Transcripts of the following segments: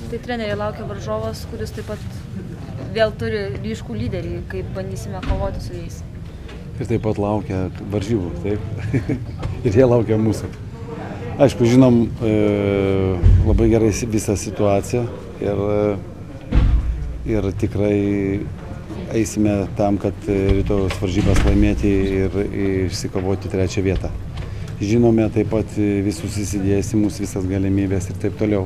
tai treneriai laukia varžovas, kuris taip pat vėl turi ryškų lyderį, kaip bandysime kovoti su jais. Ir taip pat laukia varžybų, taip. Ir jie laukia mūsų. Aišku, žinom labai gerai visą situaciją ir tikrai eisime tam, kad rytojus varžybas laimėti ir išsikovoti 3. vietą. Žinome taip pat visus įsidėsimus, visas galimybės ir taip toliau.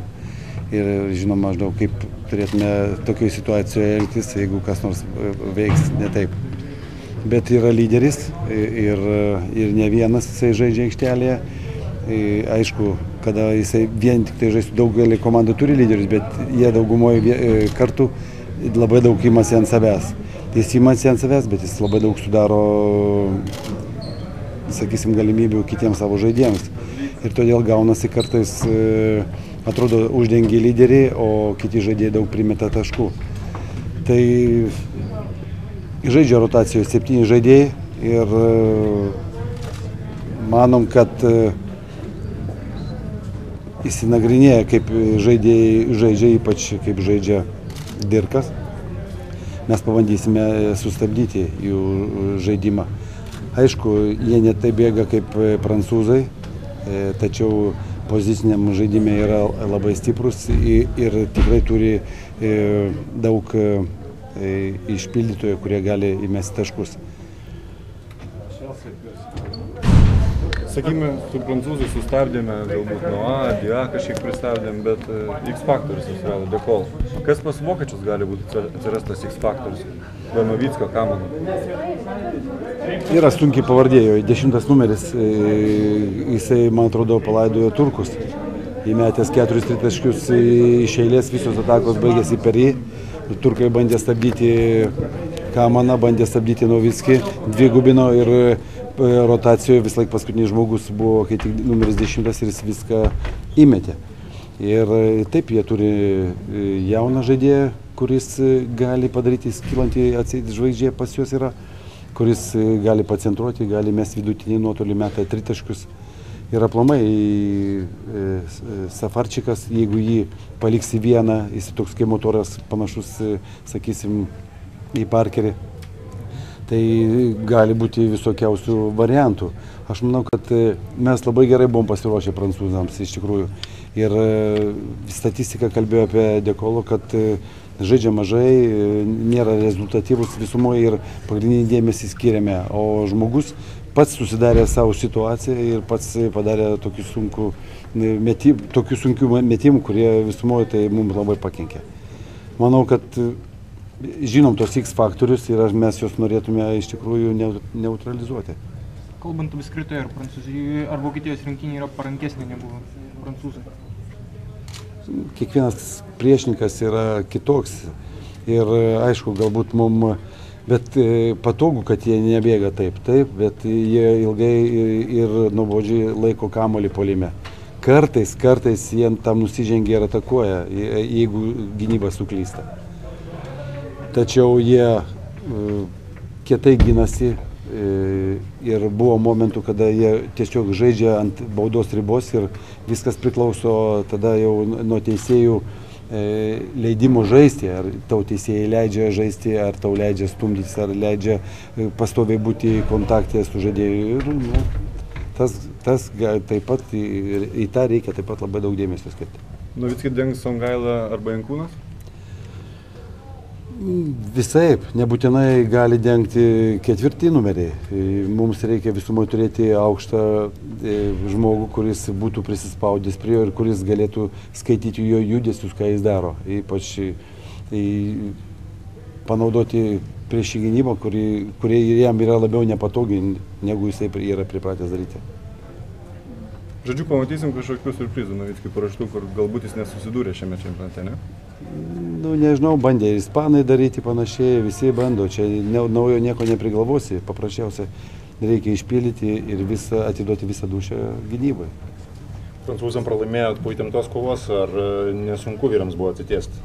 Ir žinom maždaug, kaip turėtume tokioje situacijoje elgtis, jeigu kas nors veiks ne taip. Bet yra lyderis ir ne vienas jisai žaidžia aikštelėje. Aišku, kada jisai vien tik tai žaistų, daugelį komandų turi lyderius, bet jie daugumoje kartų labai daug imasi ant savęs. Jis imasi ant savęs, bet jis labai daug sudaro, sakysim, galimybių kitiems savo žaidėjams. Ir todėl gaunasi kartais, atrodo, uždengia lyderį, o kiti žaidėjai daug primeta taškų. Tai žaidžia rotacijoje 7 žaidėjai ir manom, kad įsinagrinėja, kaip žaidėjai žaidžia, ypač kaip žaidžia Dirkas. Mes pabandysime sustabdyti jų žaidimą. Aišku, jie ne taip bėga kaip prancūzai, tačiau poziciniam žaidime yra labai stiprus ir tikrai turi daug išpildytojų, kurie gali įmesti taškus. Sakykime, su prancūzai sustabdėme, galbūt nuo A, D, A kažkiek pristabdėm, bet X faktorius susirado, De Col. Kas pas vokiečius gali būti atsirastas X faktorius? Be Novickio, Kamano? Yra sunkiai pavardėjo, 10 numeris, jisai, man atrodo, palaidojo turkus. Įmetęs 4 tritaškius iš eilės, visos atakos baigėsi per jį. Turkai bandė stabdyti Kamaną, bandė stabdyti Novickį, dvigubino ir rotacijoje vis laik paskutinis žmogus buvo, kai tik numeris 10 ir jis viską įmetė. Ir taip, jie turi jauną žaidėją, kuris gali padaryti skylantį atseit žvaigždė pas juos yra, kuris gali pacentruoti, gali mesti vidutinį nuotolį, meta tritaškius. Ir aplamai Safarčikas, jeigu jį paliksi vieną, jis toks kaip motoras panašus, sakysim, į Parkerį, tai gali būti visokiausių variantų. Aš manau, kad mes labai gerai buvom pasiruošę prancūzams iš tikrųjų. Ir statistika kalbėjo apie De Colo, kad žaidžia mažai, nėra rezultatyvus visumoje ir pagrindinį dėmesį skiriame. O žmogus pats susidarė savo situaciją ir pats padarė tokių sunkių metimų, kurie visumoje tai mums labai pakenkė. Manau, kad žinom tos X faktorius ir mes juos norėtume iš tikrųjų neutralizuoti. Kalbant apskritai, ar Prancūzijoje ar Vokietijos rinktinė yra parankesnė negu prancūzai? Kiekvienas priešininkas yra kitoks ir aišku, galbūt mums, bet patogu, kad jie nebėga taip, bet jie ilgai ir nuobodžiai laiko kamuolį puolime. Kartais jie tam nusižengia ir atakuoja, jeigu gynyba suklysta. Tačiau jie kietai ginasi ir buvo momentų, kada jie tiesiog žaidžia ant baudos ribos ir viskas priklauso tada jau nuo teisėjų leidimo žaisti. Ar tau teisėjai leidžia žaisti, ar tau leidžia stumdytis, ar leidžia pastoviai būti kontakte su žaidėju. Ir tas taip pat, į tą reikia taip pat labai daug dėmesio skirti. Novickį dengs Songaila arba Jankūnas? Visaip, nebūtinai gali dengti 4 numeriai. Mums reikia visumoje turėti aukštą žmogų, kuris būtų prisispaudęs prie jo ir kuris galėtų skaityti jo judesius, ką jis daro. Ypač panaudoti prieš gynybą, kurie jam yra labiau nepatogi, negu jisai yra pripratęs daryti. Žodžiu, pamatysim kažkokių surprizų Novickį paraštų, kur galbūt jis nesusidūrė šiame čempionate, ne? Nežinau, bandė ir ispanai daryti panašiai, visi bando, čia naujo nieko neprigalvosi, paprasčiausiai reikia išpildyti ir atiduoti visą dūšią gynybai. Prancūzam pralaimėjot po įtemptos kovos, ar nesunku vyrams buvo atsitiesti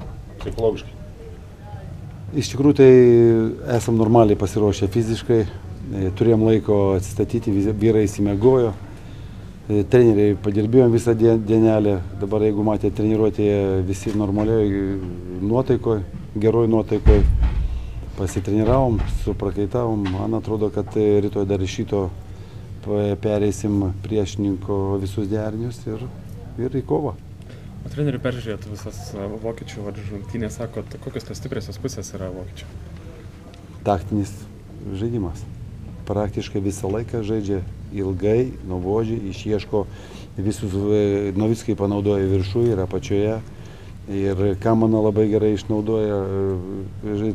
psichologiškai? Iš tikrųjų tai esam normaliai pasiruošę fiziškai, turėjom laiko atsistatyti, vyrai įsimiegojo. Treneriai padirbėjom visą dienelę, dabar jeigu matė treniruotėje visi normaliai nuotaikoje, geroj nuotaikoje, pasitreniravom, suprakaitavom, man atrodo, kad rytoj dar iš šito pereisim priešininko visus derinius ir į kovą. O trenerių peržiūrėtų visas vokiečių rungtynės, sakot, kokios tos stipriosios pusės yra vokiečių? Taktinis žaidimas. Praktiškai visą laiką žaidžia ilgai, nuobodžiai, išieško visus, Novickai panaudoja viršuje ir apačioje. Ir Kamana labai gerai išnaudoja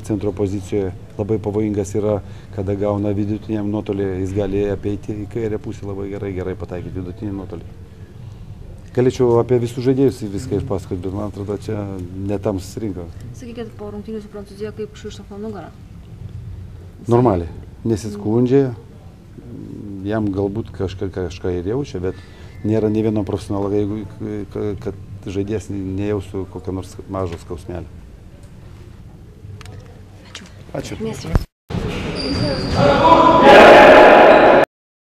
centro pozicijoje. Labai pavojingas yra, kada gauna vidutiniam nuotolį, jis gali apeiti į kairę pusę labai gerai pataikyti vidutinį nuotolį. Galėčiau apie visus žaidėjus viską išpasakoti, bet man atrodo, čia ne tam susirinko. Sakykit, po rungtynių su Prancūzija kaip Kšištofo nugarą? Normaliai, nesiskundžia, jam galbūt kažką ir jaučia, bet nėra nė vieno profesionalo, kad žaidėjas nejaustų kokio nors mažo skausmelio. Ačiū. Ačiū. Mėsį.